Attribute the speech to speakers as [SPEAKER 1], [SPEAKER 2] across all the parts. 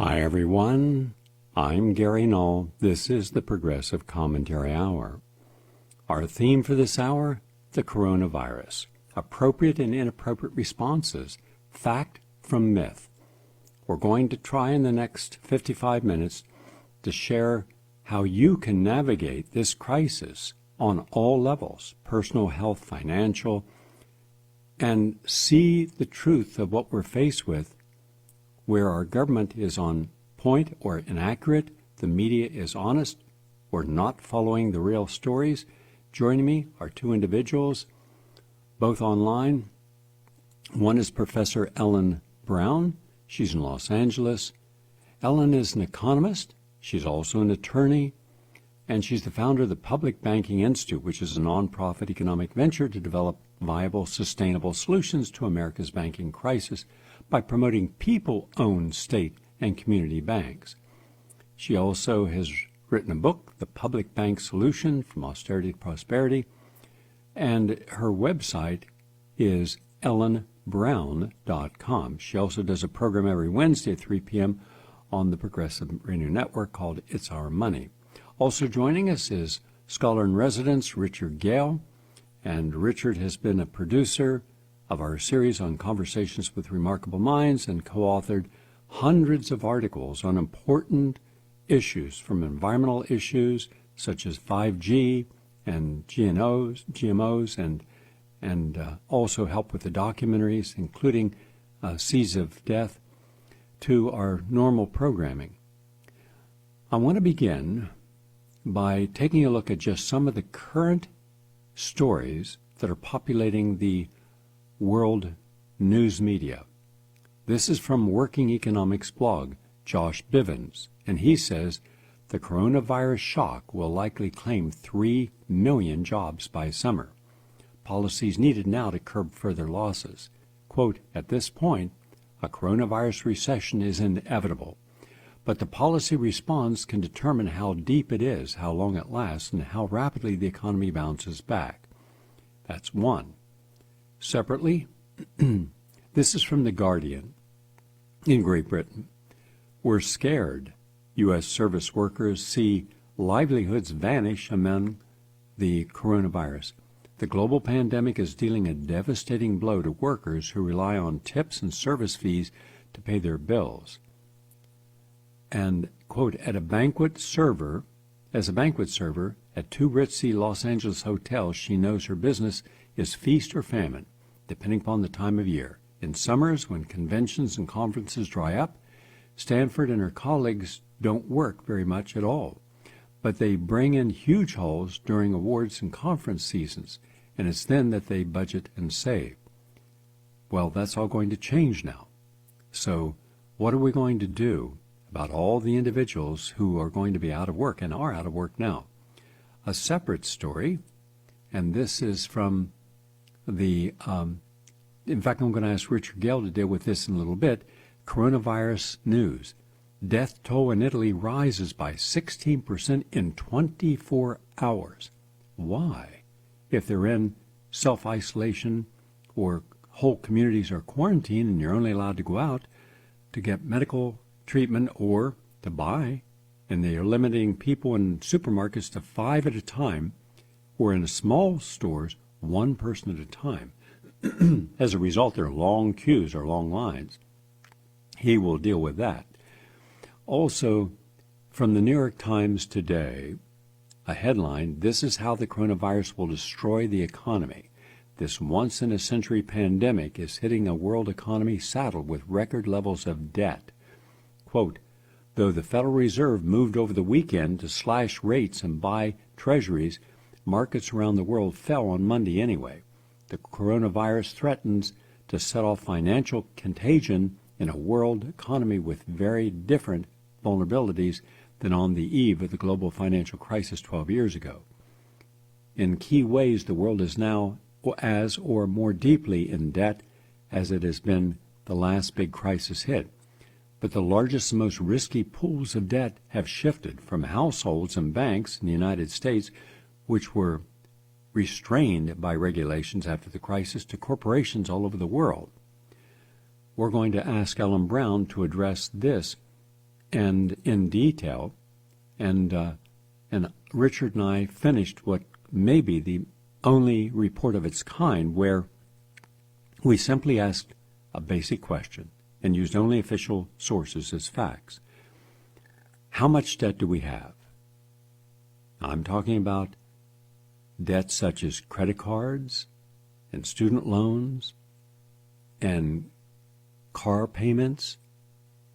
[SPEAKER 1] Hi everyone, I'm Gary Null. This is the Progressive Commentary Hour. Our theme for this hour, the coronavirus. Appropriate and inappropriate responses, fact from myth. We're going to try in the next 55 minutes to share how you can navigate this crisis on all levels, personal health, financial, and see the truth of what we're faced with, where our government is on point or inaccurate, the media is honest or not following the real stories. Joining me are two individuals, both online. One is Professor Ellen Brown. She's in Los Angeles. Ellen is an economist. She's also an attorney. And she's the founder of the Public Banking Institute, which is a nonprofit economic venture to develop viable, sustainable solutions to America's banking crisis by promoting people-owned state and community banks. She also has written a book, The Public Bank Solution, From Austerity to Prosperity, and her website is ellenbrown.com. She also does a program every Wednesday at 3 p.m. on the Progressive Radio Network called It's Our Money. Also joining us is scholar-in-residence Richard Gale, and Richard has been a producer of our series on Conversations with Remarkable Minds and co-authored hundreds of articles on important issues, from environmental issues such as 5G and GMOs, and also help with the documentaries, including Seas of Death, to our normal programming. I want to begin by taking a look at just some of the current stories that are populating the world news media. This is from Working Economics blog, Josh Bivens, and he says the coronavirus shock will likely claim 3 million jobs by summer. Policies needed now to curb further losses. Quote, at this point, a coronavirus recession is inevitable, but the policy response can determine how deep it is, how long it lasts, and how rapidly the economy bounces back. That's one. Separately, this is from The Guardian. In Great Britain, we're scared. U.S. service workers see livelihoods vanish among the coronavirus. The global pandemic is dealing a devastating blow to workers who rely on tips and service fees to pay their bills. And, quote, as a banquet server at two ritzy Los Angeles hotels, she knows her business is feast or famine, depending upon the time of year. In summers, when conventions and conferences dry up, Stanford and her colleagues don't work very much at all, but they bring in huge hauls during awards and conference seasons, and it's then that they budget and save. Well, that's all going to change now. So what are we going to do about all the individuals who are going to be out of work and are out of work now? A separate story, and this is from the, in fact, I'm going to ask Richard Gale to deal with this in a little bit. Coronavirus news. Death toll in Italy rises by 16% in 24 hours. Why? If they're in self-isolation or whole communities are quarantined and you're only allowed to go out to get medical treatment or to buy, and they are limiting people in supermarkets to 5 at a time, or in small stores, 1 person at a time. As a result, there are long queues or long lines. He will deal with that. Also, from the New York Times today, a headline, this is how the coronavirus will destroy the economy. This once-in-a-century pandemic is hitting a world economy saddled with record levels of debt. Quote, though the Federal Reserve moved over the weekend to slash rates and buy treasuries, markets around the world fell on Monday anyway. The coronavirus threatens to set off financial contagion in a world economy with very different vulnerabilities than on the eve of the global financial crisis 12 years ago. In key ways, the world is now as or more deeply in debt as it has been the last big crisis hit. But the largest and most risky pools of debt have shifted from households and banks in the United States, which were restrained by regulations after the crisis, to corporations all over the world. We're going to ask Ellen Brown to address this and in detail, and Richard and I finished what may be the only report of its kind where we simply asked a basic question and used only official sources as facts. How much debt do we have? I'm talking about debts such as credit cards and student loans and car payments,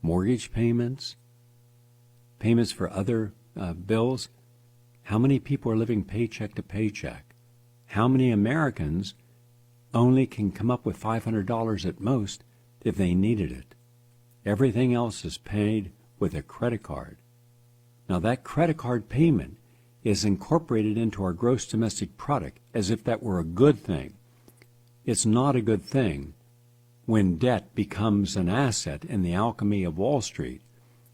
[SPEAKER 1] mortgage payments, payments for other bills. How many people are living paycheck to paycheck? How many Americans only can come up with $500 at most if they needed it? Everything else is paid with a credit card. Now that credit card payment is incorporated into our gross domestic product as if that were a good thing. It's not a good thing when debt becomes an asset in the alchemy of Wall Street.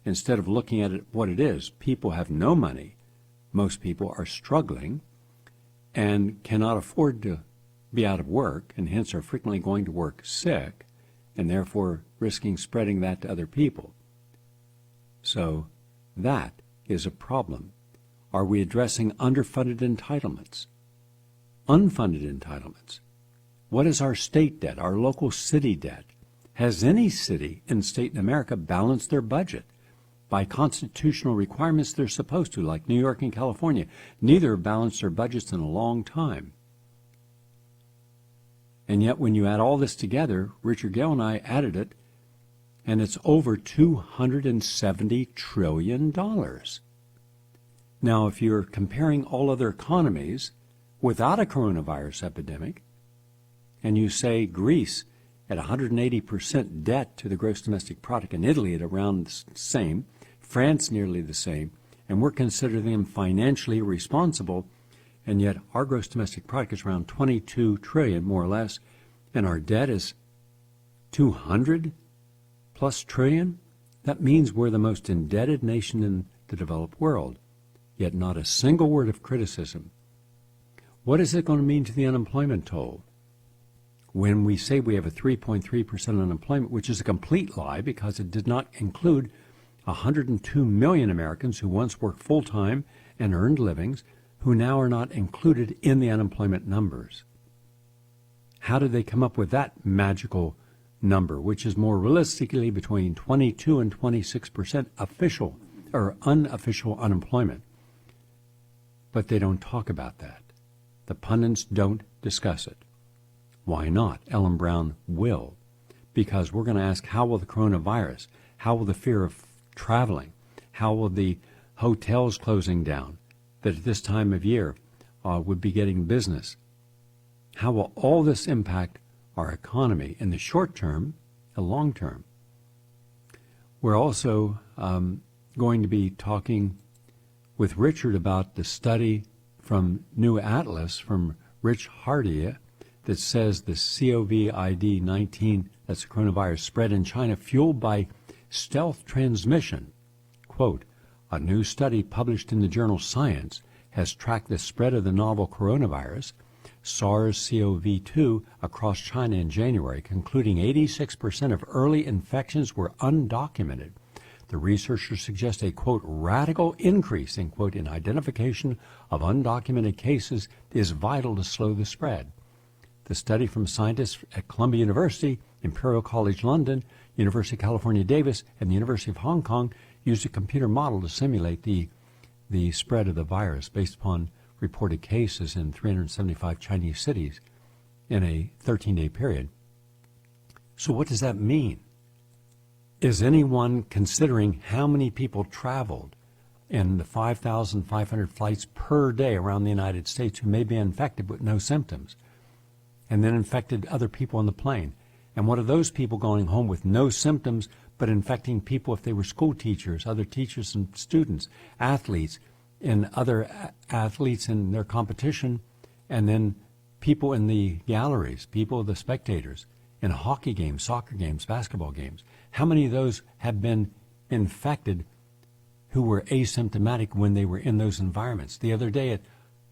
[SPEAKER 1] Instead of looking at it what it is, people have no money. Most people are struggling and cannot afford to be out of work, and hence are frequently going to work sick, and therefore risking spreading that to other people. So that is a problem. Are we addressing underfunded entitlements? Unfunded entitlements? What is our state debt, our local city debt? Has any city and state in America balanced their budget? By constitutional requirements, they're supposed to, like New York and California. Neither have balanced their budgets in a long time. And yet when you add all this together, Richard Gale and I added it, and it's over $270 trillion. Now, if you're comparing all other economies without a coronavirus epidemic, and you say Greece at 180% debt to the gross domestic product, and Italy at around the same, France nearly the same, and we're considering them financially irresponsible, and yet our gross domestic product is around 22 trillion, more or less, and our debt is 200 plus trillion. That means we're the most indebted nation in the developed world, yet not a single word of criticism. What is it going to mean to the unemployment toll? When we say we have a 3.3% unemployment, which is a complete lie because it did not include 102 million Americans who once worked full-time and earned livings, who now are not included in the unemployment numbers. How did they come up with that magical number, which is more realistically between 22 and 26% official or unofficial unemployment? But they don't talk about that. The pundits don't discuss it. Why not? Ellen Brown will. Because we're going to ask, how will the coronavirus, how will the fear of traveling, how will the hotels closing down that at this time of year would be getting business, how will all this impact our economy in the short term and long term? We're also going to be talking with Richard about the study from New Atlas from Rich Hardy that says the COVID-19, that's the coronavirus, spread in China fueled by stealth transmission. Quote, a new study published in the journal Science has tracked the spread of the novel coronavirus, SARS-CoV-2, across China in January, concluding 86% of early infections were undocumented. The researchers suggest a, quote, radical increase, in, quote, in identification of undocumented cases is vital to slow the spread. The study from scientists at Columbia University, Imperial College London, University of California, Davis, and the University of Hong Kong used a computer model to simulate the spread of the virus based upon reported cases in 375 Chinese cities in a 13-day period. So what does that mean? Is anyone considering how many people traveled in the 5,500 flights per day around the United States who may be infected with no symptoms, and then infected other people on the plane? And what are those people going home with no symptoms but infecting people if they were school teachers, other teachers and students, athletes, and other athletes in their competition, and then people in the galleries, people, the spectators, in hockey games, soccer games, basketball games? How many of those have been infected who were asymptomatic when they were in those environments? The other day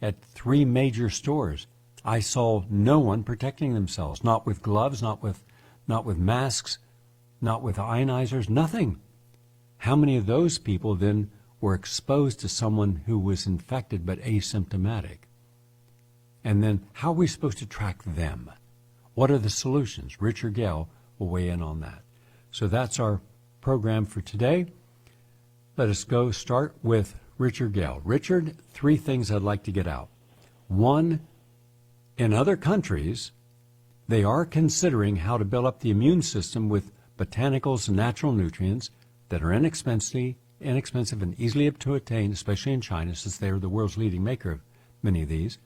[SPEAKER 1] at 3 major stores, I saw no one protecting themselves, not with gloves, not with masks, not with ionizers, nothing. how many of those people then were exposed to someone who was infected but asymptomatic? And then how are we supposed to track them? What are the solutions? Richard Gale will weigh in on that. So that's our program for today. Let us go start with Richard Gale. Richard, 3 things I'd like to get out. 1, in other countries, they are considering how to build up the immune system with botanicals and natural nutrients that are inexpensive and easily to attain, especially in China, since they are the world's leading maker of many of these,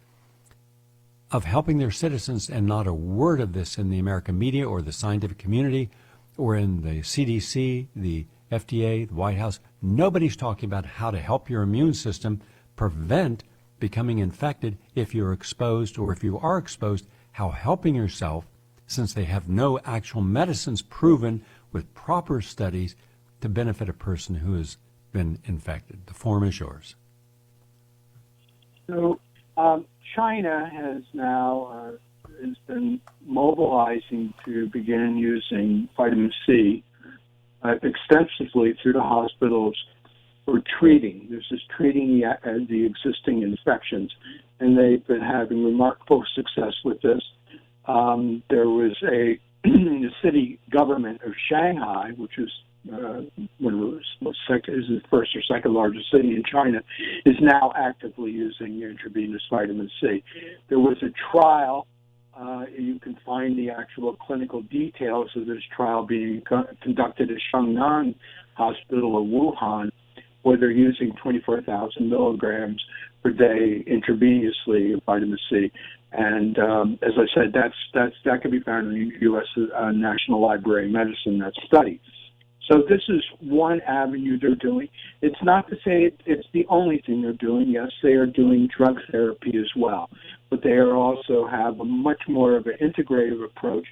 [SPEAKER 1] of helping their citizens, and not a word of this in the American media or the scientific community or in the CDC, the FDA, the White House. Nobody's talking about how to help your immune system prevent becoming infected if you're exposed, or if you are exposed, how helping yourself, since they have no actual medicines proven with proper studies to benefit a person who has been infected. The form is yours.
[SPEAKER 2] So China has now has been mobilizing to begin using vitamin C extensively through the hospitals for treating. This is treating the existing infections, and they've been having remarkable success with this. There was the city government of Shanghai, which is is the first or second largest city in China, is now actively using intravenous vitamin C. There was a trial. You can find the actual clinical details of this trial being conducted at Shangnan Hospital of Wuhan, where they're using 24,000 milligrams per day intravenously of vitamin C. And as I said, that can be found in the U.S. National Library of Medicine, that study. So this is one avenue they're doing. It's not to say it's the only thing they're doing. Yes, they are doing drug therapy as well, but they are also have a much more of an integrative approach.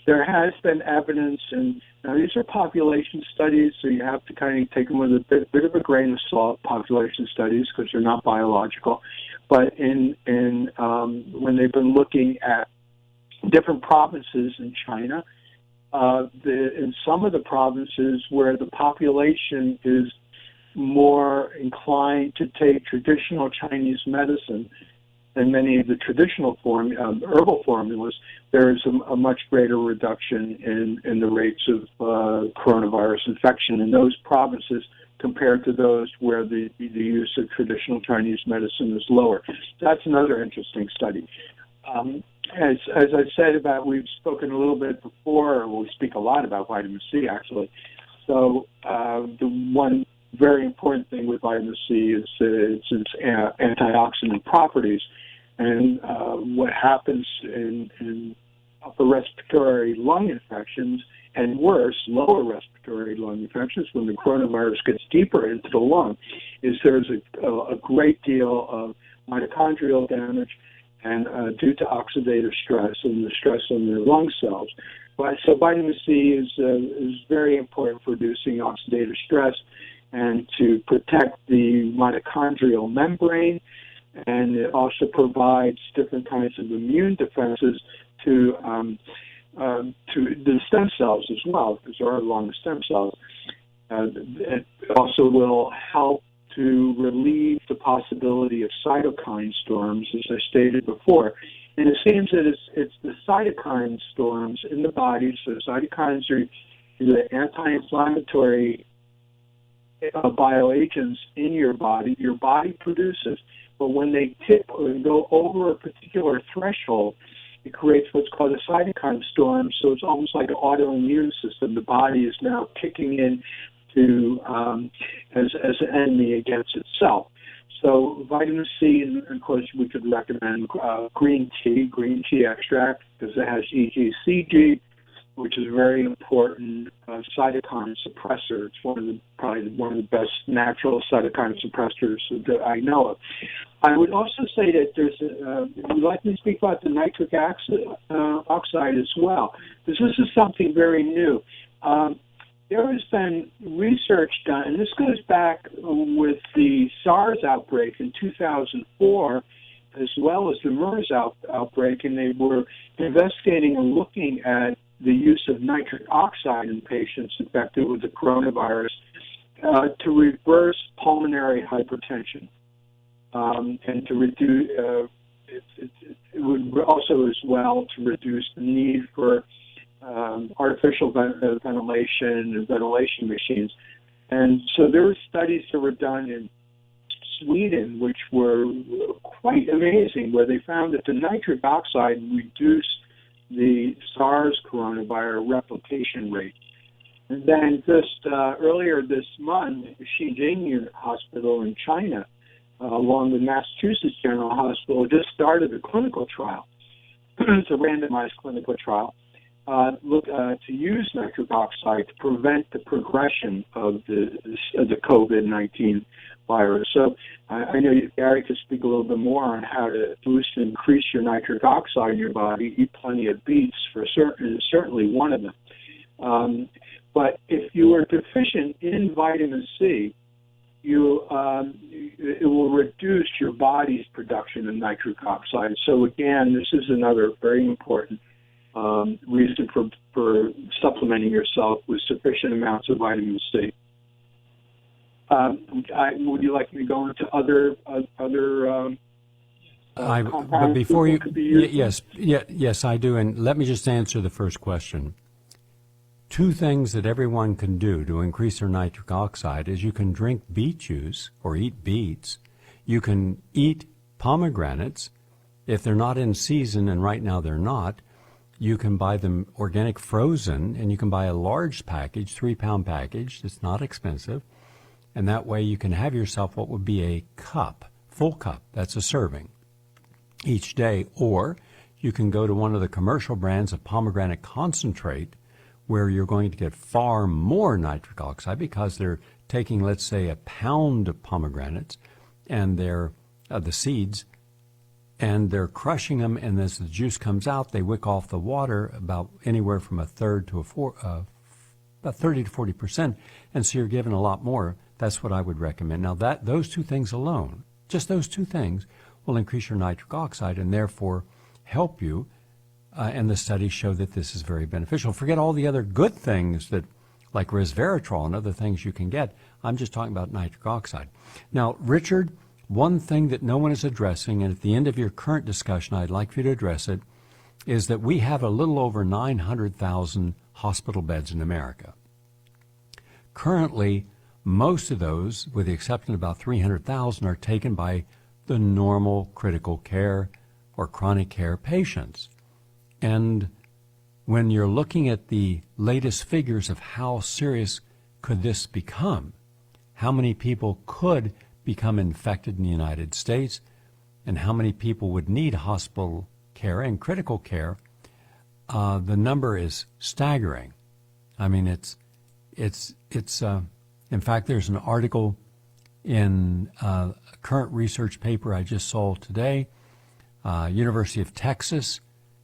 [SPEAKER 2] There has been evidence, and now these are population studies, so you have to kind of take them with a bit of a grain of salt, population studies, because they're not biological. But when they've been looking at different provinces in China, in some of the provinces where the population is more inclined to take traditional Chinese medicine than many of the traditional herbal formulas, there is a much greater reduction in the rates of coronavirus infection in those provinces compared to those where the use of traditional Chinese medicine is lower. That's another interesting study. As I said we've spoken a little bit before, or we speak a lot about vitamin C, actually. So the one very important thing with vitamin C is its antioxidant properties. And what happens in upper respiratory lung infections, and worse, lower respiratory lung infections, when the coronavirus gets deeper into the lung, is there's a great deal of mitochondrial damage and due to oxidative stress and the stress on their lung cells. So vitamin C is very important for reducing oxidative stress and to protect the mitochondrial membrane, and it also provides different kinds of immune defenses to the stem cells as well, because there are lung stem cells. It also will help to relieve the possibility of cytokine storms, as I stated before. And it seems that it's the cytokine storms in the body. So cytokines are the anti-inflammatory bioagents in your body produces. But when they tip or go over a particular threshold, it creates what's called a cytokine storm. So it's almost like an autoimmune system. The body is now kicking in as an enemy against itself. So vitamin C, and of course we could recommend green tea extract, because it has EGCG, which is a very important cytokine suppressor. It's probably one of the best natural cytokine suppressors that I know of. I would also say that we'd like to speak about the nitric oxide as well, because this is something very new. There has been research done, and this goes back with the SARS outbreak in 2004, as well as the MERS outbreak, and they were investigating and looking at the use of nitric oxide in patients infected with the coronavirus. to reverse pulmonary hypertension and to reduce. It would also, as well, to reduce the need for artificial ventilation and ventilation machines. And so there were studies that were done in Sweden, which were quite amazing, where they found that the nitric oxide reduced the SARS coronavirus replication rate. And then just earlier this month, Shijing Hospital in China, along with Massachusetts General Hospital, just started a clinical trial. It's a randomized clinical trial to use nitric oxide to prevent the progression of the COVID-19 virus. So I know Gary could speak a little bit more on how to boost and increase your nitric oxide in your body. Eat plenty of beets for certain, certainly one of them. But if you are deficient in vitamin C, it will reduce your body's production of nitric oxide. So again, this is another very important reason for supplementing yourself with sufficient amounts of vitamin C. Would you like me to go into other compounds?
[SPEAKER 1] But before you, yes, I do. And let me just answer the first question. Two things that everyone can do to increase their nitric oxide is you can drink beet juice or eat beets. You can eat pomegranates. If they're not in season, and right now they're not, you can buy them organic frozen, and you can buy a large package, 3-pound package. It's not expensive. And that way you can have yourself what would be a cup, full cup, that's a serving, each day. Or you can go to one of the commercial brands of pomegranate concentrate, where you're going to get far more nitric oxide because they're taking, let's say, a pound of pomegranates and they're the seeds, and they're crushing them, and as the juice comes out, they wick off the water about anywhere from about 30 to 40%, and so you're given a lot more. That's what I would recommend. Now, those two things alone, just those two things, will increase your nitric oxide and therefore help you. And the studies show that this is very beneficial. Forget all the other good things that, like resveratrol and other things you can get. I'm just talking about nitric oxide. Now, Richard, one thing that no one is addressing, and at the end of your current discussion, I'd like for you to address it, is that we have a little over 900,000 hospital beds in America. Currently, most of those, with the exception of about 300,000, are taken by the normal critical care or chronic care patients. And when you're looking at the latest figures of how serious could this become, how many people could become infected in the United States, and how many people would need hospital care and critical care, the number is staggering. I mean, it's in fact, there's an article in a current research paper I just saw today, University of Texas.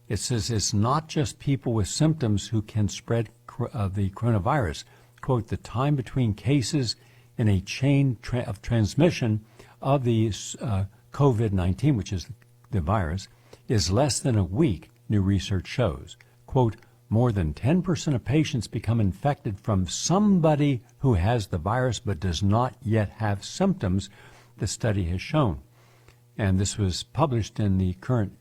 [SPEAKER 1] It says it's not just people with symptoms who can spread the coronavirus. Quote, the time between cases in a chain of transmission of the COVID-19, which is the virus, is less than a week, new research shows. Quote, more than 10% of patients become infected from somebody who has the virus but does not yet have symptoms, the study has shown. And this was published in the current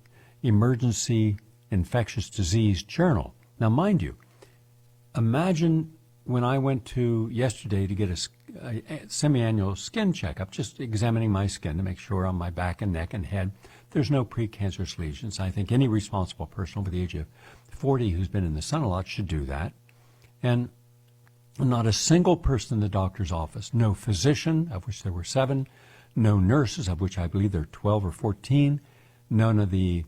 [SPEAKER 1] Emergency Infectious Disease Journal. Now, mind you, imagine when I went to yesterday to get a semi-annual skin checkup, just examining my skin to make sure on my back and neck and head there's no precancerous lesions. I think any responsible person over the age of 40 who's been in the sun a lot should do that. And not a single person in the doctor's office, no physician, of which there were 7, no nurses, of which I believe there are 12 or 14, none of the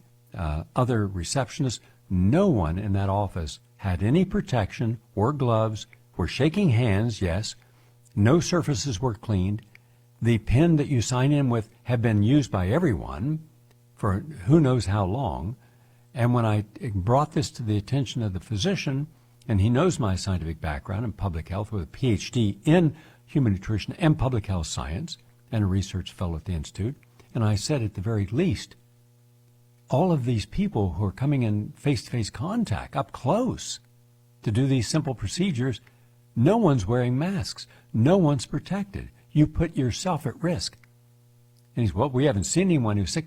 [SPEAKER 1] other receptionists, no one in that office had any protection or gloves, were shaking hands, yes, no surfaces were cleaned. The pen that you sign in with had been used by everyone for who knows how long. And when I brought this to the attention of the physician, and he knows my scientific background in public health with a PhD in human nutrition and public health science and a research fellow at the Institute, and I said at the very least, all of these people who are coming in face-to-face contact up close to do these simple procedures No one's wearing masks. No one's protected. You put yourself at risk. And he's, well, we haven't seen anyone who's sick.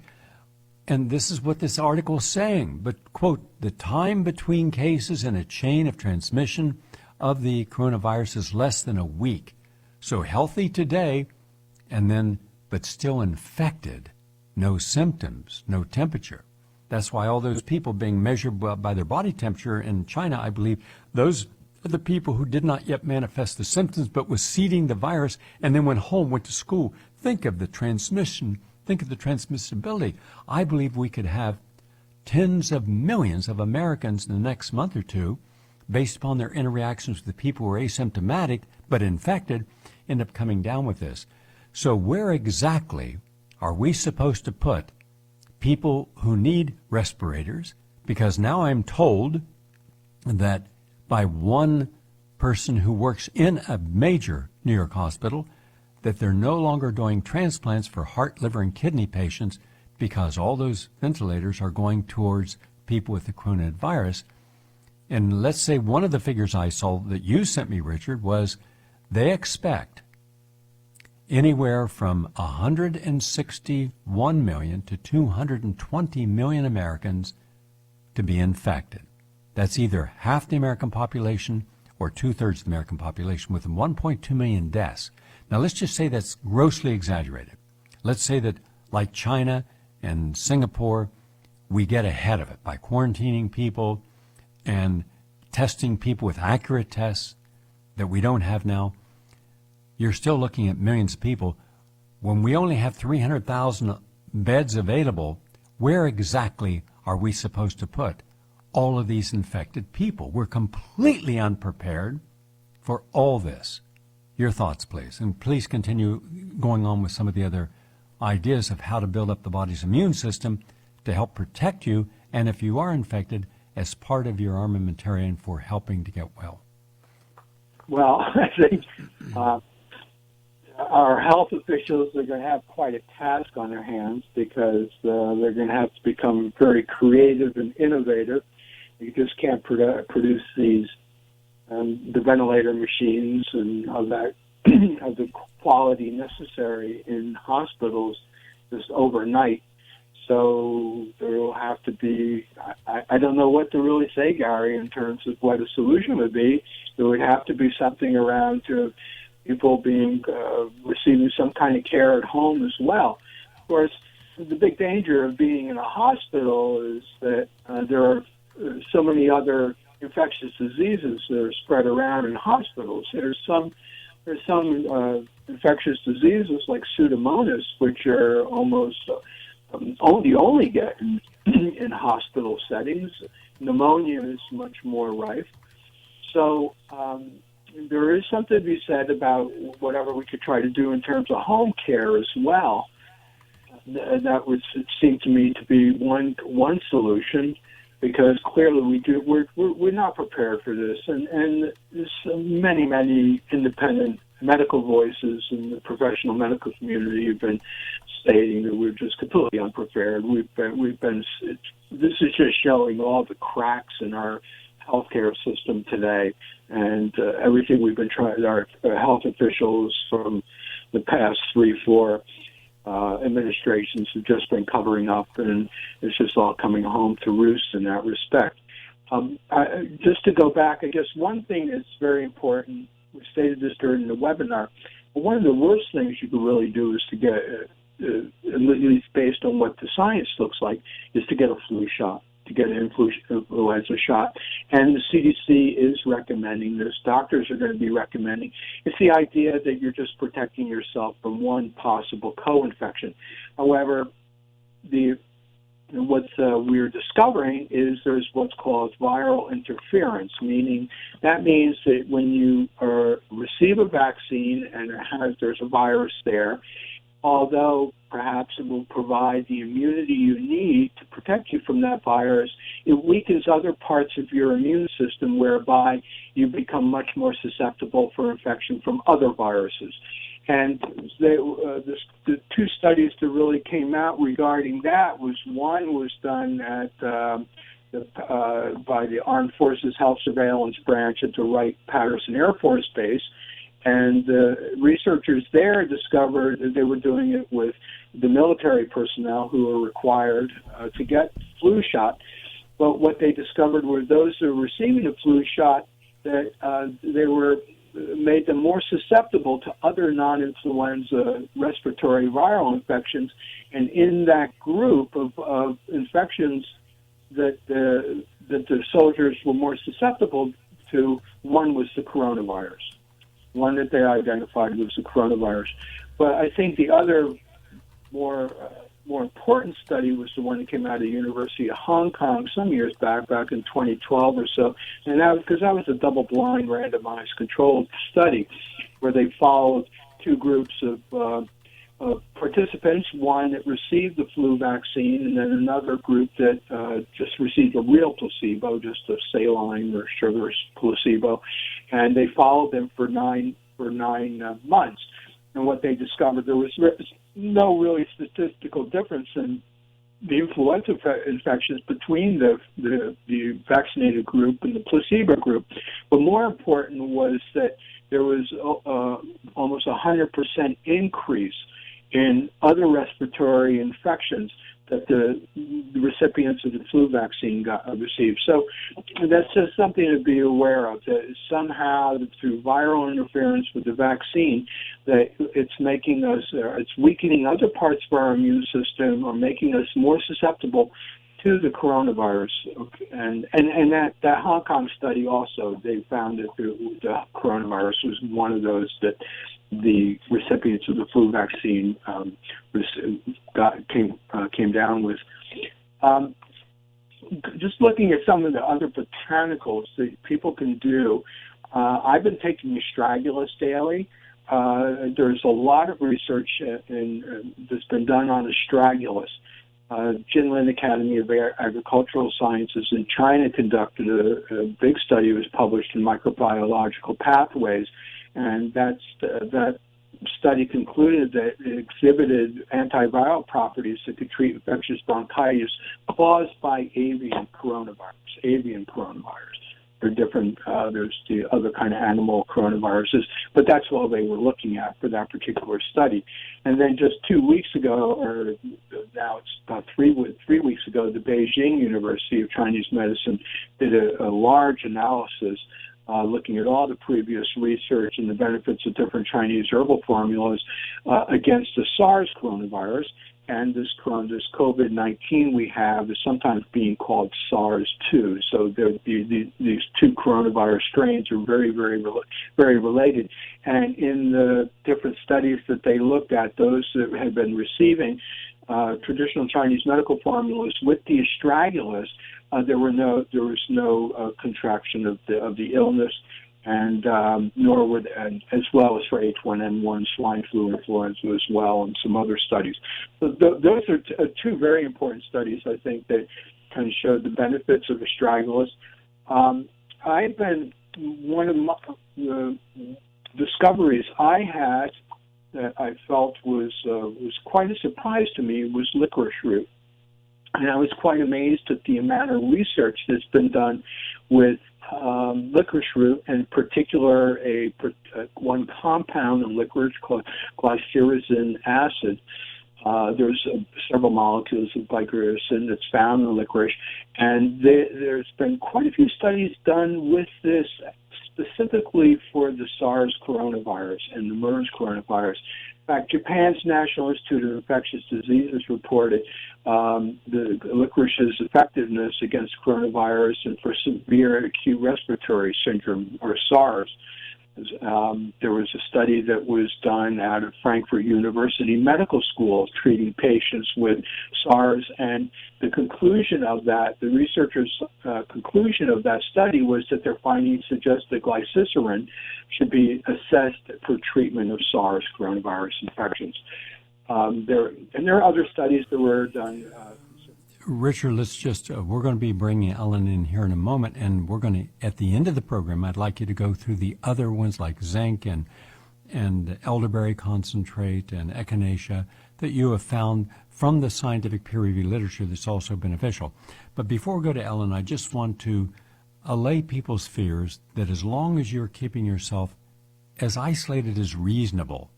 [SPEAKER 1] And this is what this article is saying. But, quote, the time between cases in a chain of transmission of the coronavirus is less than a week. So healthy today, and then, but still infected, no symptoms, no temperature. That's why all those people being measured by their body temperature in China, I believe, those are the people who did not yet manifest the symptoms, but was seeding the virus and then went home, went to school. Think of the transmission. Think of the transmissibility. I believe we could have tens of millions of Americans in the next month or two, based upon their interactions with the people who are asymptomatic but infected, end up coming down with this. So where exactly are we supposed to put people who need respirators? Because now I'm told that by one person who works in a major New York hospital, that they're no longer doing transplants for heart, liver, and kidney patients because all those ventilators are going towards people with the coronavirus. And let's say one of the figures I saw that you sent me, Richard, was they expect anywhere from 161 million to 220 million Americans to be infected. That's either half the American population or two-thirds of the American population, with 1.2 million deaths. Now, let's just say that's grossly exaggerated. Let's say that, like China and Singapore, we get ahead of it by quarantining people and testing people with accurate tests that we don't have now. You're still looking at millions of people. When we only have 300,000 beds available, where exactly are we supposed to put all of these infected people? We're completely unprepared for all this. Your thoughts, please. And please continue going on with some of the other ideas of how to build up the body's immune system to help protect you, and if you are infected, as part of your armamentarium for helping to get well.
[SPEAKER 2] Well, I think our health officials are going to have quite a task on their hands because they're going to have to become very creative and innovative. You just can't produce these the ventilator machines and of that of the quality necessary in hospitals just overnight. So there will have to be, I don't know what to really say, Gary, in terms of what a solution would be. There would have to be something around to people being receiving some kind of care at home as well. Of course, the big danger of being in a hospital is that there are so many other infectious diseases that are spread around in hospitals. There's some infectious diseases like Pseudomonas, which are almost only get in hospital settings. Pneumonia is much more rife. So there is something to be said about whatever we could try to do in terms of home care as well. That would seem to me to be one solution, because clearly we're not prepared for this, and there's many independent medical voices in the professional medical community who've been stating that we're just completely unprepared. This is just showing all the cracks in our healthcare system today, and everything we've been trying, our health officials from the past 3-4 administrations have just been covering up, and it's just all coming home to roost in that respect. Just to go back, I guess one thing that's very important, we stated this during the webinar, but one of the worst things you could really do is to get, at least based on what the science looks like, is to get a flu shot, to get an influenza shot. And the CDC is recommending this. Doctors are going to be recommending. It's the idea that you're just protecting yourself from one possible co-infection. However, what we're discovering is there's what's called viral interference, meaning that means that when you receive a vaccine and there's a virus there, although perhaps it will provide the immunity you need to protect you from that virus, it weakens other parts of your immune system, whereby you become much more susceptible for infection from other viruses. And the two studies that really came out regarding that one was done at by the Armed Forces Health Surveillance Branch at the Wright-Patterson Air Force Base. And the researchers there discovered that they were doing it with the military personnel who were required to get flu shot. But what they discovered were those who were receiving the flu shot, that they were made them more susceptible to other non-influenza respiratory viral infections. And in that group of infections that the soldiers were more susceptible to, one was the coronavirus. One that they identified was the coronavirus. But I think the other more important study was the one that came out of the University of Hong Kong some years back in 2012 or so. And that was a double-blind, randomized, controlled study where they followed two groups of participants, one that received the flu vaccine, and then another group that just received a real placebo, just a saline or sugar placebo, and they followed them for nine months. And what they discovered, there was no really statistical difference in the influenza infections between the vaccinated group and the placebo group. But more important was that there was almost 100% increase in other respiratory infections that the recipients of the flu vaccine received. So that's just something to be aware of, that somehow through viral interference with the vaccine, that it's making us, it's weakening other parts of our immune system or making us more susceptible to the coronavirus. And that Hong Kong study also, they found that the coronavirus was one of those that the recipients of the flu vaccine came down with. Just looking at some of the other botanicals that people can do, I've been taking astragalus daily. There's a lot of research that's been done on astragalus. Jinlin Academy of Agricultural Sciences in China conducted a big study. It was published in Microbiological Pathways, and that study concluded that it exhibited antiviral properties that could treat infectious bronchitis caused by avian coronavirus. There are different, there's the other kind of animal coronaviruses, but that's all they were looking at for that particular study. And then just 2 weeks ago, or now it's about 3 weeks ago, the Beijing University of Chinese Medicine did a large analysis looking at all the previous research and the benefits of different Chinese herbal formulas against the SARS coronavirus. And this COVID-19 we have is sometimes being called SARS-2. So these two coronavirus strains are very, very, very related. And in the different studies that they looked at, those that had been receiving traditional Chinese medical formulas with the astragalus, there was no contraction of the illness, and nor would, and as well as for H1N1, swine flu, influenza as well, and some other studies. So those are two very important studies, I think, that kind of showed the benefits of astragalus. I've been, one of the discoveries I had that I felt was quite a surprise to me was licorice root. And I was quite amazed at the amount of research that's been done with licorice root, and in particular one compound in licorice called glycyrrhizin acid. There's several molecules of glycyrrhizin that's found in licorice, and there's been quite a few studies done with this specifically for the SARS coronavirus and the MERS coronavirus. In fact, Japan's National Institute of Infectious Diseases reported the licorice's effectiveness against coronavirus and for severe acute respiratory syndrome, or SARS. There was a study that was done out of Frankfurt University Medical School treating patients with SARS, and the conclusion of that, the researchers' conclusion of that study was that their findings suggest that glycyrrhizin should be assessed for treatment of SARS coronavirus infections. There are other studies that were done.
[SPEAKER 1] Richard, let's just, we're going to be bringing Ellen in here in a moment, and we're going to, at the end of the program, I'd like you to go through the other ones like zinc and elderberry concentrate and echinacea that you have found from the scientific peer-reviewed literature that's also beneficial. But before we go to Ellen, I just want to allay people's fears that as long as you're keeping yourself as isolated as reasonable,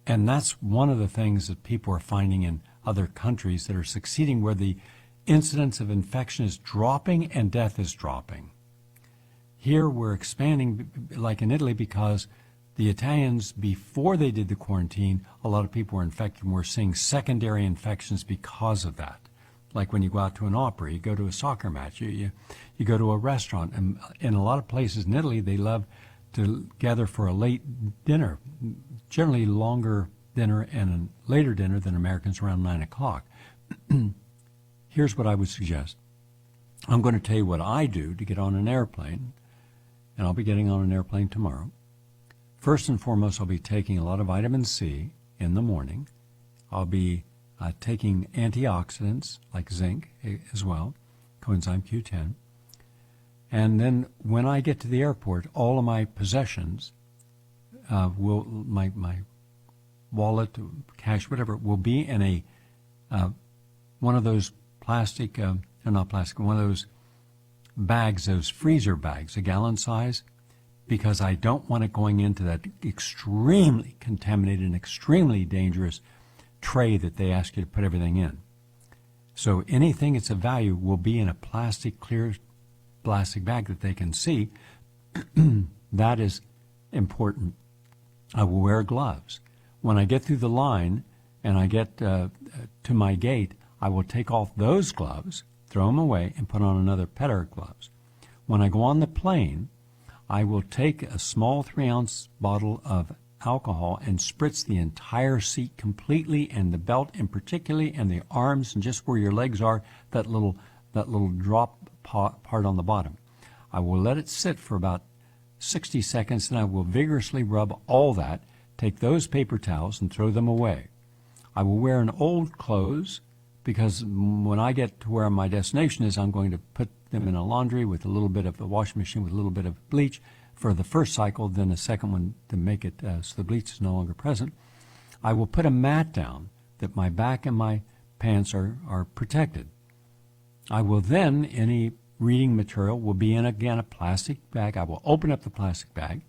[SPEAKER 1] and that's one of the things that people are finding in other countries that are succeeding, where the incidence of infection is dropping and death is dropping. Here we're expanding, like in Italy, because the Italians, before they did the quarantine, a lot of people were infected, and we're seeing secondary infections because of that. Like when you go out to an opera, you go to a soccer match, you go to a restaurant. And in a lot of places in Italy, they love to gather for a late dinner, generally longer dinner and a later dinner than Americans, around 9 o'clock. Here's what I would suggest. I'm going to tell you what I do to get on an airplane, and I'll be getting on an airplane tomorrow. First and foremost, I'll be taking a lot of vitamin C in the morning. I'll be taking antioxidants like zinc as well, coenzyme Q10. And then when I get to the airport, all of my possessions, my wallet, cash, whatever, will be in a one of those plastic, not plastic, one of those bags, those freezer bags, a gallon size, because I don't want it going into that extremely contaminated and extremely dangerous tray that they ask you to put everything in. So anything that's of value will be in a plastic, clear plastic bag that they can see. That is important. I will wear gloves. When I get through the line and I get to my gate, I will take off those gloves, throw them away, and put on another pair of gloves. When I go on the plane, I will take a small 3-ounce bottle of alcohol and spritz the entire seat completely, and the belt in particularly, and the arms, and just where your legs are, that little drop part on the bottom. I will let it sit for about 60 seconds, and I will vigorously rub all that, take those paper towels and throw them away. I will wear an old clothes, because when I get to where my destination is, I'm going to put them in a laundry with a little bit of a washing machine with a little bit of bleach for the first cycle, then a second one to make it so the bleach is no longer present. I will put a mat down that my back and my pants are protected. I will then, any reading material will be in, again, a plastic bag. I will open up the plastic bag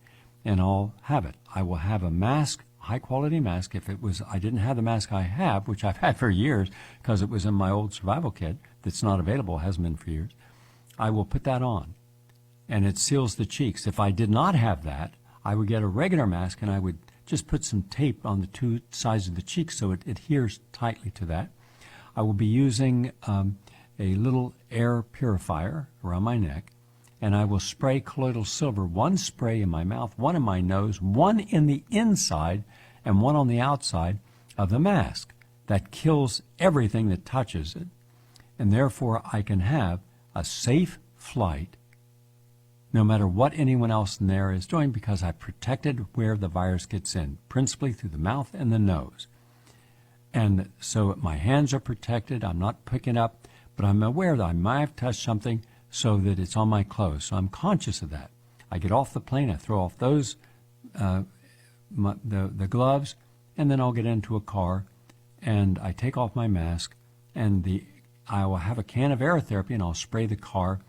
[SPEAKER 1] and I'll have it. I will have a mask, high quality mask. If I didn't have the mask I have, which I've had for years because it was in my old survival kit that's not available, hasn't been for years, I will put that on, and it seals the cheeks. If I did not have that, I would get a regular mask and I would just put some tape on the two sides of the cheeks so it adheres tightly to that. I will be using a little air purifier around my neck, and I will spray colloidal silver, one spray in my mouth, one in my nose, one in the inside, and one on the outside of the mask. That kills everything that touches it, and therefore I can have a safe flight no matter what anyone else in there is doing, because I protected where the virus gets in, principally through the mouth and the nose. And so my hands are protected. I'm not picking up, but I'm aware that I might have touched something so that it's on my clothes. So I'm conscious of that. I get off the plane, I throw off those, the gloves, and then I'll get into a car and I take off my mask, and I will have a can of aerotherapy and I'll spray the car,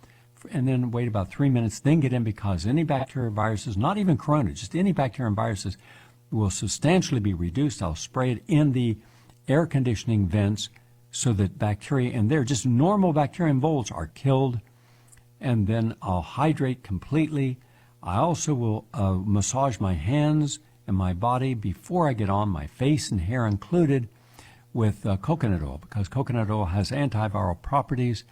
[SPEAKER 1] and then wait about 3 minutes, then get in, because any bacteria viruses, not even corona, just any bacteria and viruses will substantially be reduced. I'll spray it in the air conditioning vents so that bacteria in there, just normal bacteria and molds, are killed, and then I'll hydrate completely. I also will massage my hands and my body before I get on, my face and hair included, with coconut oil, because coconut oil has antiviral properties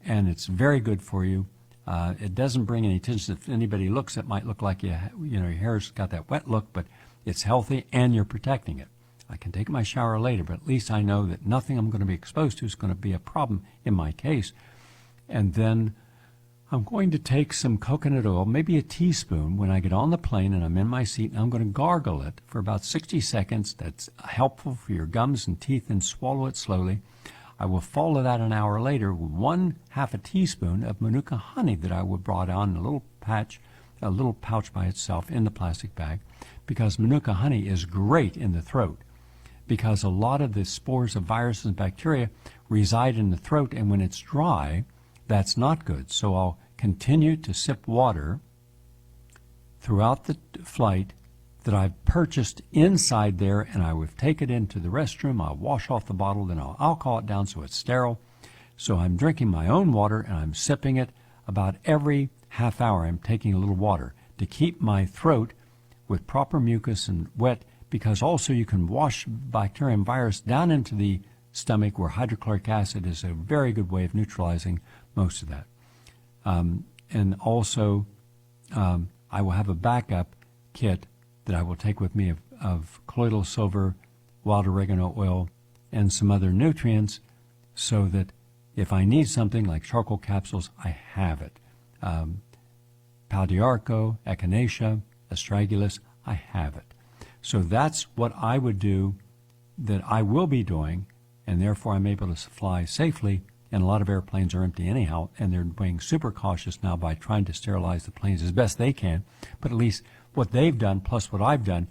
[SPEAKER 1] and it's very good for you. It doesn't bring any attention. If anybody looks, it might look like your hair's got that wet look, but it's healthy and you're protecting it. I can take my shower later, but at least I know that nothing I'm going to be exposed to is going to be a problem in my case. And then I'm going to take some coconut oil, maybe a teaspoon, when I get on the plane and I'm in my seat, and I'm going to gargle it for about 60 seconds. That's helpful for your gums and teeth, and swallow it slowly. I will follow that an hour later with 1/2 a teaspoon of Manuka honey that I would brought on in a little pouch by itself in the plastic bag, because Manuka honey is great in the throat. because a lot of the spores of viruses and bacteria reside in the throat, and when it's dry, that's not good. So I'll continue to sip water throughout the flight that I've purchased inside there, and I would take it into the restroom. I'll wash off the bottle, then I'll alcohol it down so it's sterile. So I'm drinking my own water, and I'm sipping it about every half hour. I'm taking a little water to keep my throat with proper mucus and wet, because also you can wash bacteria and virus down into the stomach, where hydrochloric acid is a very good way of neutralizing most of that. And also, I will have a backup kit that I will take with me of colloidal silver, wild oregano oil, and some other nutrients, so that if I need something like charcoal capsules, I have it. Pau d'Arco, echinacea, astragalus, I have it. So that's what I would do, that I will be doing, and therefore I'm able to fly safely. And a lot of airplanes are empty anyhow, and they're being super cautious now by trying to sterilize the planes as best they can. But at least what they've done plus what I've done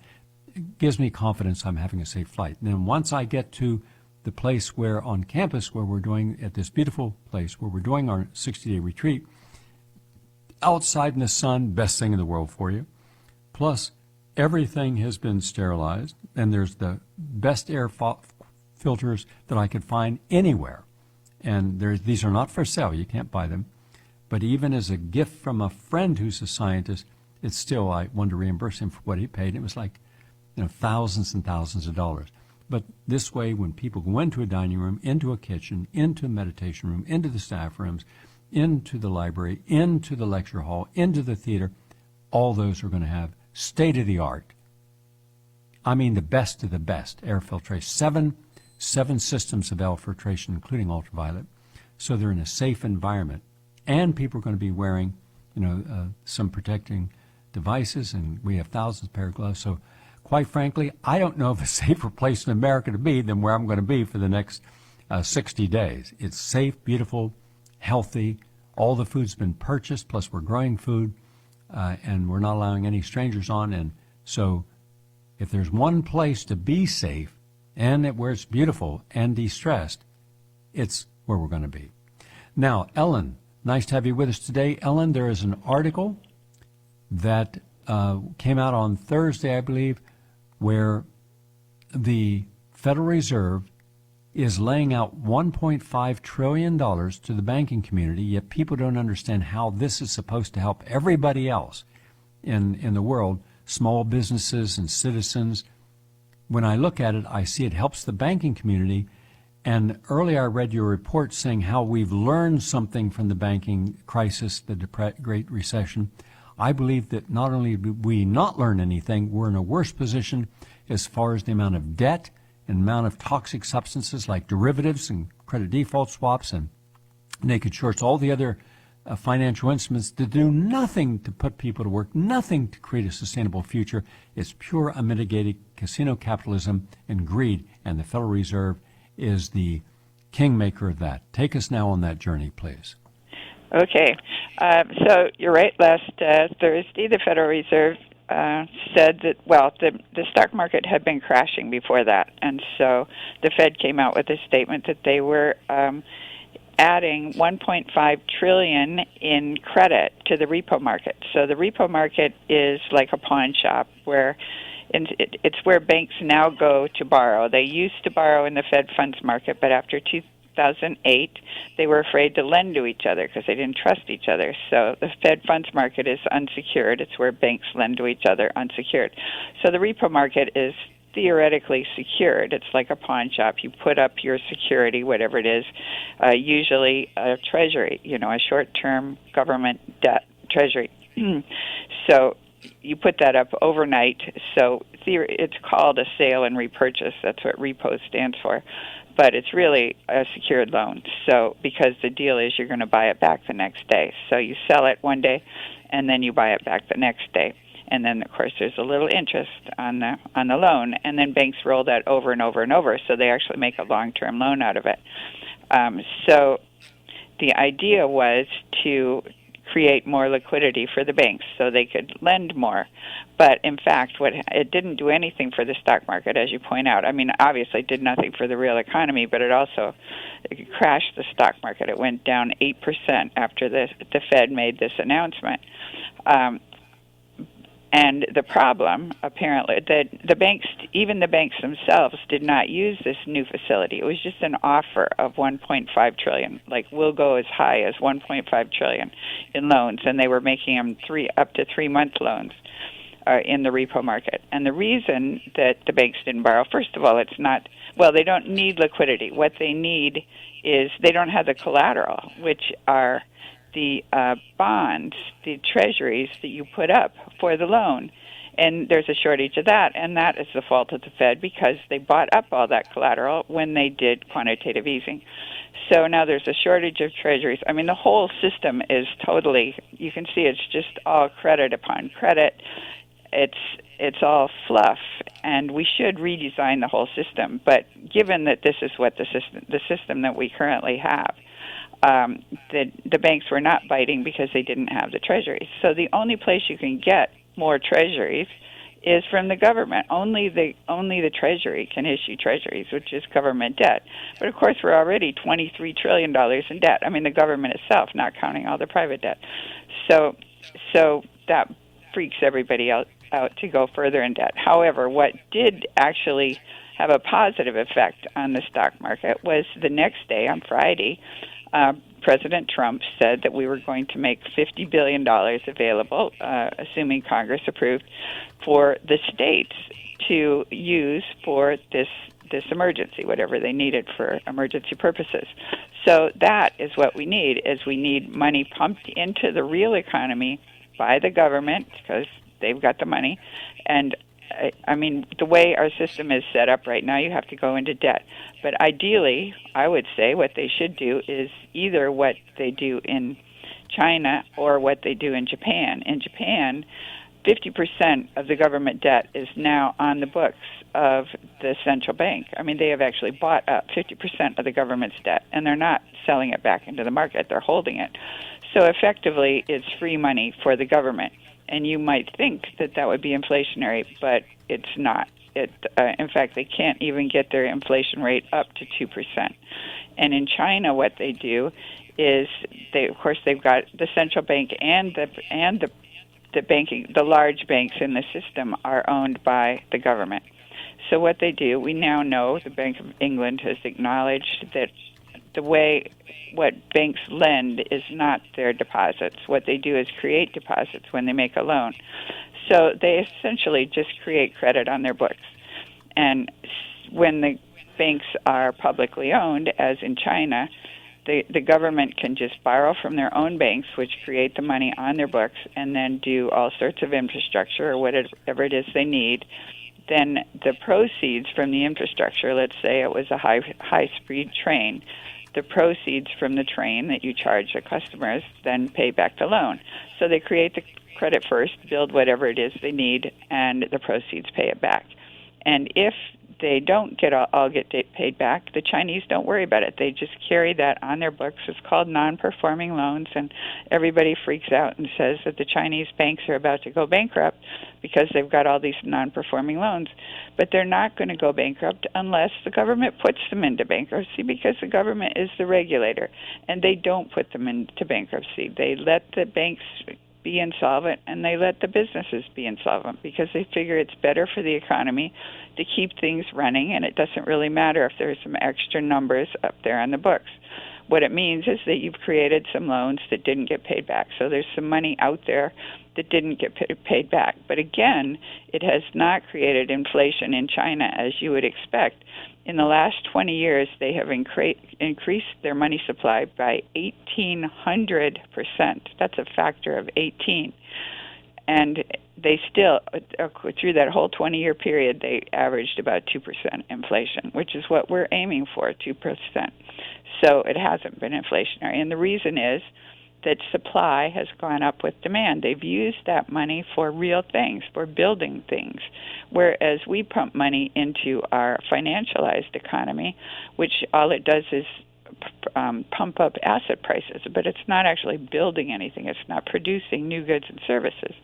[SPEAKER 1] gives me confidence I'm having a safe flight. And then once I get to the place where on campus, where we're doing, at this beautiful place where we're doing our 60-day retreat, outside in the sun, best thing in the world for you. Plus, everything has been sterilized, and there's the best air filters that I could find anywhere. And these are not for sale. You can't buy them. But even as a gift from a friend who's a scientist, it's still, I wanted to reimburse him for what he paid. It was like, thousands and thousands of dollars. But this way, when people go into a dining room, into a kitchen, into a meditation room, into the staff rooms, into the library, into the lecture hall, into the theater, all those are going to have state-of-the-art, I mean the best of the best, air filtration. Seven systems of air filtration, including ultraviolet. So they're in a safe environment. And people are going to be wearing, some protecting devices, and we have thousands of pair of gloves. So quite frankly, I don't know of a safer place in America to be than where I'm going to be for the next 60 days. It's safe, beautiful, healthy. All the food's been purchased, plus we're growing food, and we're not allowing any strangers on. And so if there's one place to be safe, and where it's beautiful and de-stressed, it's where we're going to be. Now, Ellen, nice to have you with us today. Ellen, there is an article that came out on Thursday, I believe, where the Federal Reserve is laying out $1.5 trillion to the banking community, yet people don't understand how this is supposed to help everybody else in the world, small businesses and citizens. When I look at it, I see it helps the banking community. And earlier I read your report saying how we've learned something from the banking crisis, the Great Recession. I believe that not only did we not learn anything, we're in a worse position as far as the amount of debt and amount of toxic substances like derivatives and credit default swaps and naked shorts, all the other financial instruments that do nothing to put people to work, nothing to create a sustainable future. It's pure unmitigated casino capitalism and greed, and the Federal Reserve is the kingmaker of that. Take us now on that journey, please.
[SPEAKER 3] Okay. So you're right. Last Thursday, the Federal Reserve said that, the stock market had been crashing before that, and so the Fed came out with a statement that they were adding $1.5 trillion in credit to the repo market. So the repo market is like a pawn shop where it's where banks now go to borrow. They used to borrow in the Fed funds market, but after 2008, they were afraid to lend to each other because they didn't trust each other. So the Fed funds market is unsecured. It's where banks lend to each other unsecured. So the repo market is theoretically secured. It's like a pawn shop. You put up your security, whatever it is, usually a treasury, a short-term government debt treasury. So you put that up overnight. So it's called a sale and repurchase. That's what repo stands for. But it's really a secured loan. So because the deal is you're going to buy it back the next day. So you sell it one day, and then you buy it back the next day. And then, of course, there's a little interest on the loan, and then banks roll that over and over and over, so they actually make a long-term loan out of it. So the idea was to create more liquidity for the banks so they could lend more. But in fact, it didn't do anything for the stock market, as you point out. I mean, obviously it did nothing for the real economy, but it crashed the stock market. It went down 8% after the Fed made this announcement. And the problem, apparently, that even the banks themselves did not use this new facility. It was just an offer of $1.5 trillion. Like, we'll go as high as $1.5 trillion in loans, and they were making them up to 3-month loans in the repo market. And the reason that the banks didn't borrow, first of all, they don't need liquidity. What they need is they don't have the collateral, which are the bonds, the treasuries that you put up for the loan. And there's a shortage of that, and that is the fault of the Fed because they bought up all that collateral when they did quantitative easing. So now there's a shortage of treasuries. I mean, the whole system is totally, you can see it's just all credit upon credit. It's all fluff, and we should redesign the whole system. But given that this is what the system that we currently have, the banks were not biting because they didn't have the treasuries. So the only place you can get more treasuries is from the government. Only the Treasury can issue treasuries, which is government debt. But of course, we're already $23 trillion in debt. I mean, the government itself, not counting all the private debt. So that freaks everybody out to go further in debt. However, what did actually have a positive effect on the stock market was the next day, on Friday, President Trump said that we were going to make $50 billion available, assuming Congress approved, for the states to use for this emergency, whatever they needed for emergency purposes. So that is what we need, is we need money pumped into the real economy by the government because they've got the money. And I mean, the way our system is set up right now, you have to go into debt. But ideally, I would say what they should do is either what they do in China or what they do in Japan. In Japan, 50% of the government debt is now on the books of the central bank. I mean, they have actually bought up 50% of the government's debt, and they're not selling it back into the market. They're holding it. So effectively, it's free money for the government. And you might think that that would be inflationary, but it's not. In fact, they can't even get their inflation rate up to 2%. And in China, what they do is they've got the central bank and the banking, the large banks in the system are owned by the government. So what they do, we now know, the Bank of England has acknowledged that what banks lend is not their deposits. What they do is create deposits when they make a loan. So they essentially just create credit on their books. And when the banks are publicly owned, as in China, the government can just borrow from their own banks, which create the money on their books, and then do all sorts of infrastructure or whatever it is they need. Then the proceeds from the infrastructure, let's say it was a high-speed train, the proceeds from the train that you charge the customers then pay back the loan. So they create the credit first, build whatever it is they need, and the proceeds pay it back. And if they don't get paid back, the Chinese don't worry about it. They just carry that on their books. It's called non-performing loans, and everybody freaks out and says that the Chinese banks are about to go bankrupt because they've got all these non-performing loans. But they're not going to go bankrupt unless the government puts them into bankruptcy, because the government is the regulator, and they don't put them into bankruptcy. They let the banks be insolvent, and they let the businesses be insolvent because they figure it's better for the economy to keep things running, and it doesn't really matter if there's some extra numbers up there on the books. What it means is that you've created some loans that didn't get paid back. So there's some money out there that didn't get paid back. But again, it has not created inflation in China as you would expect. In the last 20 years, they have increased their money supply by 1,800%. That's a factor of 18. And they still, through that whole 20-year period, they averaged about 2% inflation, which is what we're aiming for, 2%. So it hasn't been inflationary. And the reason is that supply has gone up with demand. They've used that money for real things, for building things, whereas we pump money into our financialized economy, which all it does is pump up asset prices, but it's not actually building anything. It's not producing new goods and services.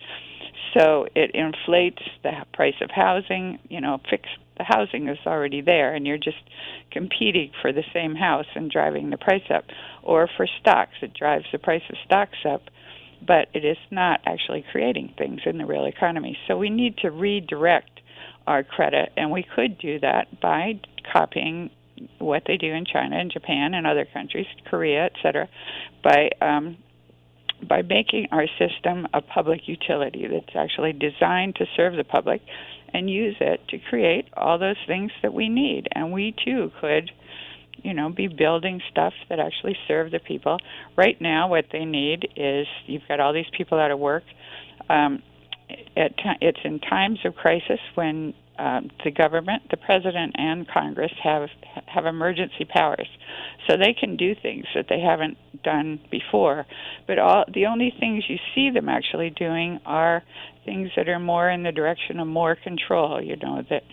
[SPEAKER 3] So it inflates the price of housing. The housing is already there, and you're just competing for the same house and driving the price up. Or for stocks, it drives the price of stocks up, but it is not actually creating things in the real economy. So we need to redirect our credit, and we could do that by copying what they do in China and Japan and other countries, Korea, et cetera, by making our system a public utility that's actually designed to serve the public and use it to create all those things that we need. And we, too, could, be building stuff that actually serve the people. Right now, what they need is, you've got all these people out of work. It's in times of crisis when the government, the president, and Congress have emergency powers, so they can do things that they haven't done before. But the only things you see them actually doing are things that are more in the direction of more control. That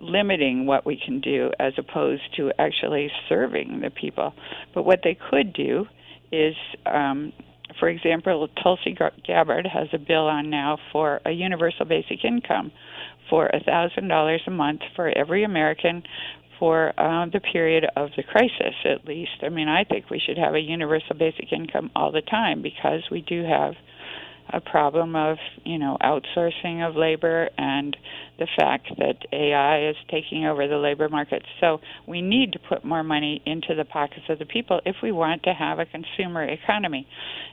[SPEAKER 3] limiting what we can do as opposed to actually serving the people. But what they could do is, for example, Tulsi Gabbard has a bill on now for a universal basic income for $1,000 a month for every American for the period of the crisis, at least. I think we should have a universal basic income all the time, because we do have a problem of, outsourcing of labor and the fact that AI is taking over the labor market. So we need to put more money into the pockets of the people if we want to have a consumer economy.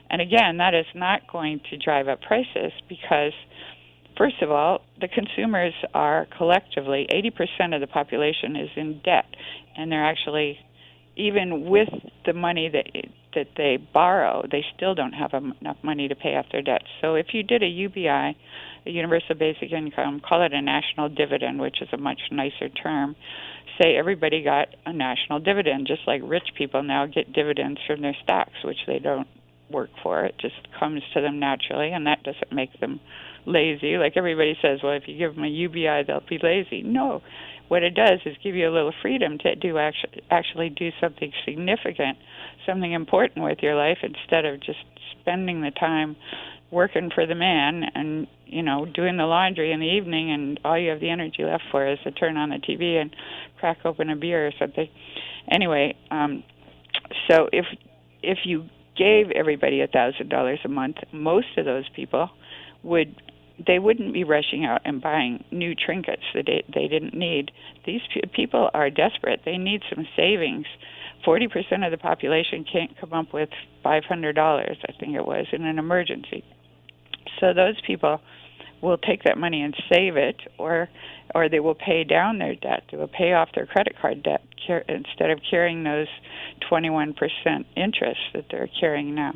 [SPEAKER 3] And again, that is not going to drive up prices, because first of all, the consumers are collectively, 80% of the population is in debt, and they're actually, even with the money that they borrow, they still don't have enough money to pay off their debts. So if you did a UBI, a universal basic income, call it a national dividend, which is a much nicer term, say everybody got a national dividend, just like rich people now get dividends from their stocks, which they don't work for. It just comes to them naturally, and that doesn't make them lazy. Like everybody says, well, if you give them a UBI, they'll be lazy. No. What it does is give you a little freedom to actually do something significant, something important with your life, instead of just spending the time working for the man and, doing the laundry in the evening, and all you have the energy left for is to turn on the TV and crack open a beer or something. Anyway, so if you gave everybody $1,000 a month, most of those people wouldn't be rushing out and buying new trinkets that they didn't need. These people are desperate. They need some savings. 40% of the population can't come up with $500, I think it was, in an emergency. So those people will take that money and save it, or they will pay down their debt. They will pay off their credit card debt instead of carrying those 21% interest that they're carrying now.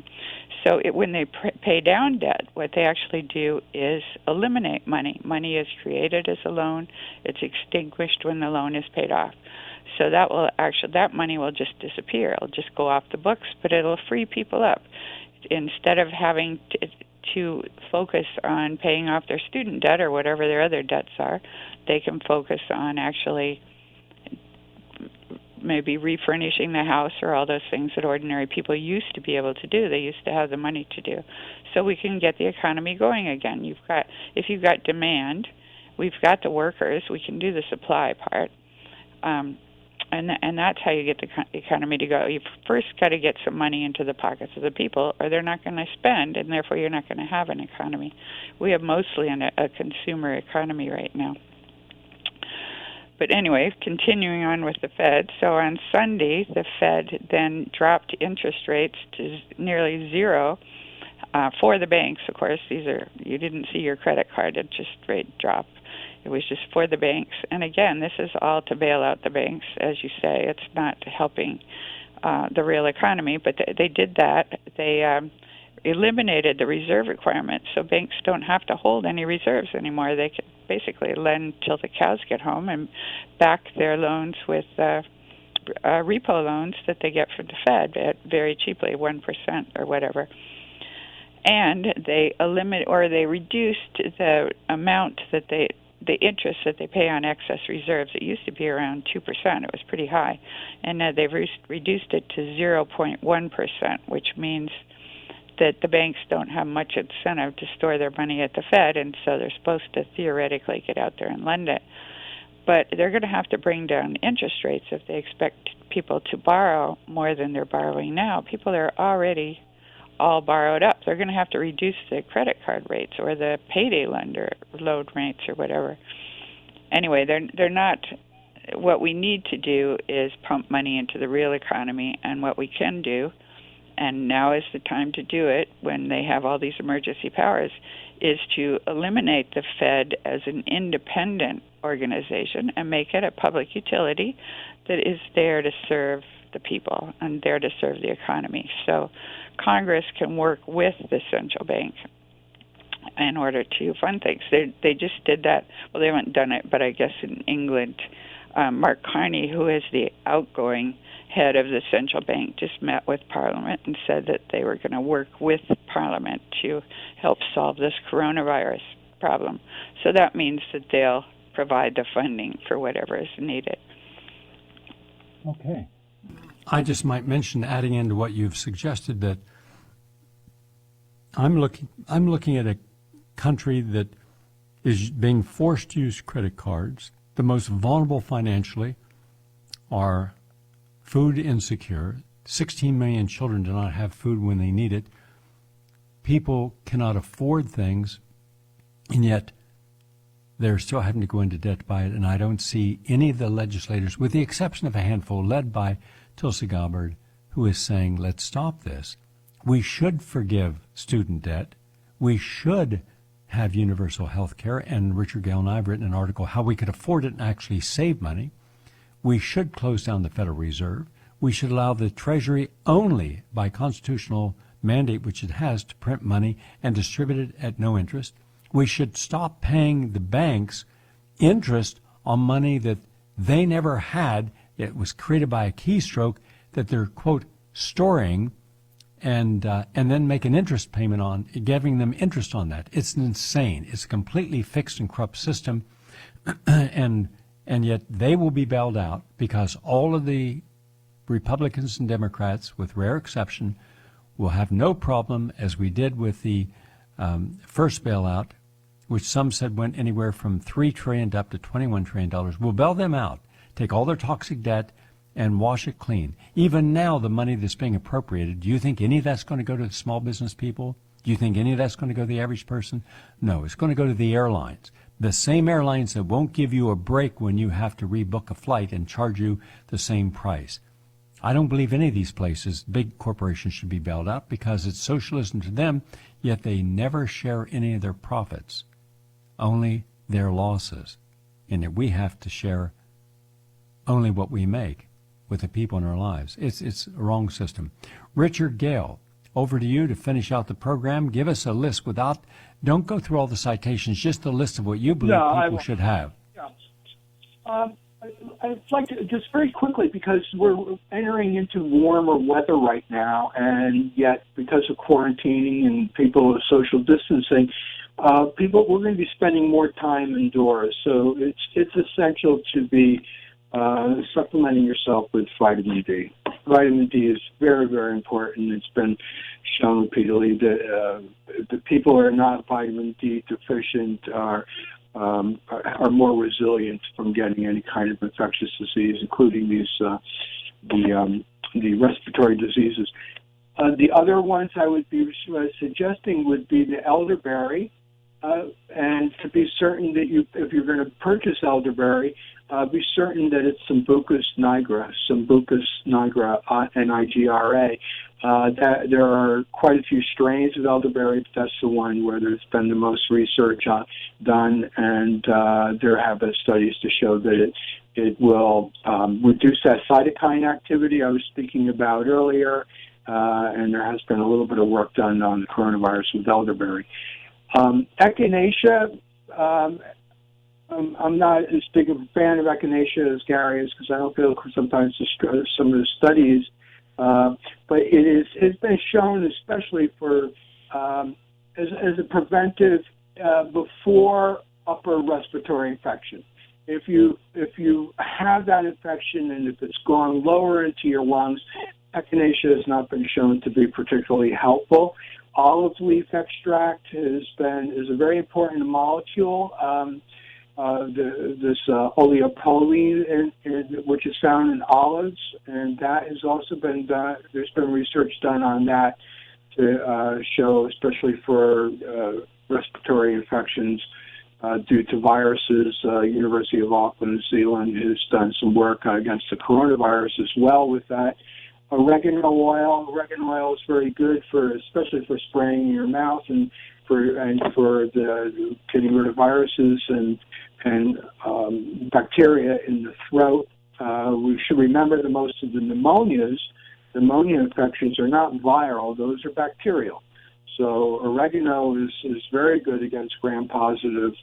[SPEAKER 3] So when they pay down debt, what they actually do is eliminate money. Money is created as a loan. It's extinguished when the loan is paid off. So that money will just disappear. It'll just go off the books, but it'll free people up. Instead of having to focus on paying off their student debt or whatever their other debts are, they can focus on actually maybe refurnishing the house, or all those things that ordinary people used to be able to do. They used to have the money to do. So we can get the economy going again. If you've got demand, we've got the workers, we can do the supply part. And that's how you get the economy to go. You've first got to get some money into the pockets of the people, or they're not going to spend, and therefore you're not going to have an economy. We have mostly a consumer economy right now. But anyway, continuing on with the Fed. So on Sunday, the Fed then dropped interest rates to nearly zero for the banks. Of course, you didn't see your credit card interest rate drop. It was just for the banks. And again, this is all to bail out the banks, as you say. It's not helping the real economy, but they did that. They eliminated the reserve requirement, so banks don't have to hold any reserves anymore. They can basically lend till the cows get home and back their loans with repo loans that they get from the Fed at very cheaply, 1% or whatever. And they reduced the amount that the interest that they pay on excess reserves. It used to be around 2%. It was pretty high. And now they've reduced it to 0.1%, which means that the banks don't have much incentive to store their money at the Fed, and so they're supposed to theoretically get out there and lend it. But they're going to have to bring down interest rates if they expect people to borrow more than they're borrowing now. People are already all borrowed up. They're going to have to reduce the credit card rates or the payday lender loan rates or whatever. Anyway, they're not. What we need to do is pump money into the real economy, and what we can do, and now is the time to do it when they have all these emergency powers, is to eliminate the Fed as an independent organization and make it a public utility that is there to serve the people and there to serve the economy. So Congress can work with the central bank in order to fund things. They just did that. Well, they haven't done it, but I guess in England, Mark Carney, who is the outgoing head of the central bank, just met with Parliament and said that they were going to work with Parliament to help solve this coronavirus problem. So that means that they'll provide the funding for whatever is needed.
[SPEAKER 1] Okay. I just might mention, adding into what you've suggested, that I'm looking at a country that is being forced to use credit cards. The most vulnerable financially are food insecure. 16 million children do not have food when they need it. People cannot afford things, and yet they're still having to go into debt to buy it. And I don't see any of the legislators, with the exception of a handful led by Tulsi Gabbard, who is saying, let's stop this. We should forgive student debt. We should have universal health care. And Richard Gale and I have written an article how we could afford it and actually save money. We should close down the Federal Reserve. We should allow the Treasury only by constitutional mandate, which it has, to print money and distribute it at no interest. We should stop paying the banks interest on money that they never had. It was created by a keystroke that they're, quote, storing, and then make an interest payment on, giving them interest on that. It's insane. It's a completely fixed and corrupt system, and yet they will be bailed out because all of the Republicans and Democrats, with rare exception, will have no problem, as we did with the first bailout, which some said went anywhere from $3 trillion up to $21 trillion. We'll bail them out, take all their toxic debt, and wash it clean. Even now, the money that's being appropriated, do you think any of that's going to go to the small business people? Do you think any of that's going to go to the average person? No, it's going to go to the airlines. The same airlines that won't give you a break when you have to rebook a flight and charge you the same price. I don't believe any of these places, big corporations, should be bailed out because it's socialism to them, yet they never share any of their profits, only their losses. And that we have to share only what we make with the people in our lives. It's a wrong system. Richard Gale, over to you to finish out the program. Give us a list don't go through all the citations, just a list of what you believe people should have.
[SPEAKER 2] Yeah. I'd like to just very quickly, because we're entering into warmer weather right now, and yet because of quarantining and people social distancing, we're going to be spending more time indoors. So it's essential to be supplementing yourself with vitamin D. Vitamin D is very, very important. It's been shown repeatedly that the people who are not vitamin D deficient are more resilient from getting any kind of infectious disease, including the respiratory diseases. The other ones I would be suggesting would be the elderberry, and to be certain that if you're going to purchase elderberry, be certain that it's Sambucus nigra, Nigra. That there are quite a few strains of elderberry, but that's the one where there's been the most research done, and there have been studies to show that it will reduce that cytokine activity I was speaking about earlier, and there has been a little bit of work done on the coronavirus with elderberry. Echinacea, I'm not as big of a fan of echinacea as Gary is, because I don't feel sometimes some of the studies, but it's been shown, especially for as a preventive before upper respiratory infection. If you have that infection and if it's gone lower into your lungs, echinacea has not been shown to be particularly helpful. Olive leaf extract is a very important molecule. This oleoproline, which is found in olives, and that has also been done. There's been research done on that to show, especially for respiratory infections due to viruses. University of Auckland, New Zealand, has done some work against the coronavirus as well with that. Oregano oil. Oregano oil is very good especially for spraying in your mouth and for the getting rid of viruses and bacteria in the throat. We should remember that most of the pneumonia infections are not viral; those are bacterial. So oregano is very good against gram-positive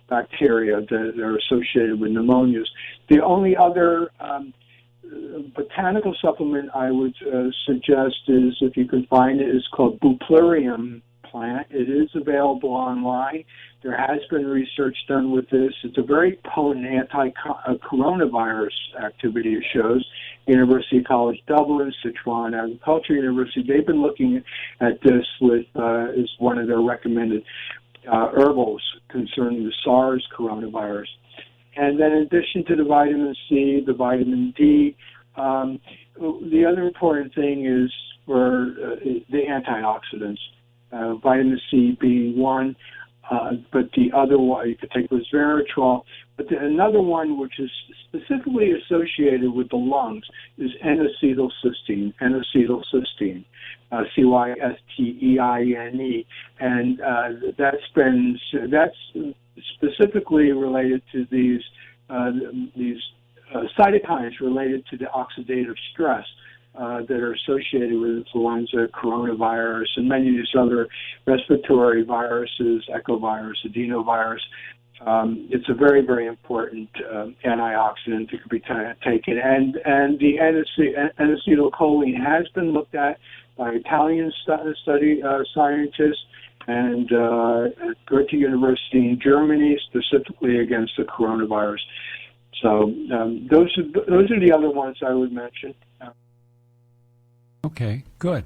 [SPEAKER 2] bacteria that are associated with pneumonias. The only other botanical supplement I would suggest is, if you can find it, is called Buplerium plant. It is available online. There has been research done with this. It's a very potent anti-coronavirus activity, it shows. University College Dublin, Sichuan Agriculture University, they've been looking at this with as one of their recommended herbals concerning the SARS coronavirus. And then in addition to the vitamin C, the vitamin D, the other important thing is for the antioxidants, vitamin C being one, but the other one, you could take resveratrol, but another one which is specifically associated with the lungs is N-acetylcysteine, Cysteine, and that's specifically related to these cytokines related to the oxidative stress that are associated with influenza, coronavirus, and many of these other respiratory viruses, echovirus, adenovirus. It's a very, very important antioxidant that could be taken. And the N-acetylcholine has been looked at by Italian study scientists and at Goethe University in Germany, specifically against the coronavirus. So those are the other ones I would mention.
[SPEAKER 1] Okay, good.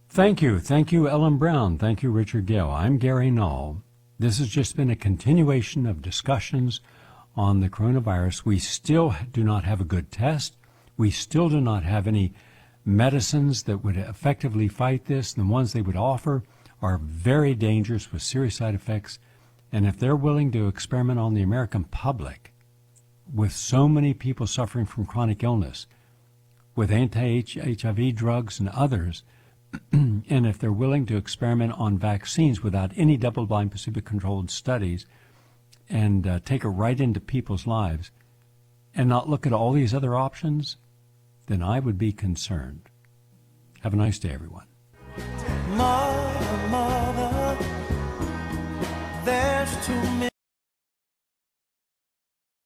[SPEAKER 1] Thank you. Thank you, Ellen Brown. Thank you, Richard Gale. I'm Gary Null. This has just been a continuation of discussions on the coronavirus. We still do not have a good test. We still do not have any medicines that would effectively fight this. The ones they would offer are very dangerous with serious side effects. And if they're willing to experiment on the American public with so many people suffering from chronic illness, with anti-HIV drugs and others, and if they're willing to experiment on vaccines without any double-blind placebo-controlled studies and take it right into people's lives and not look at all these other options, then I would be concerned. Have a nice day, everyone.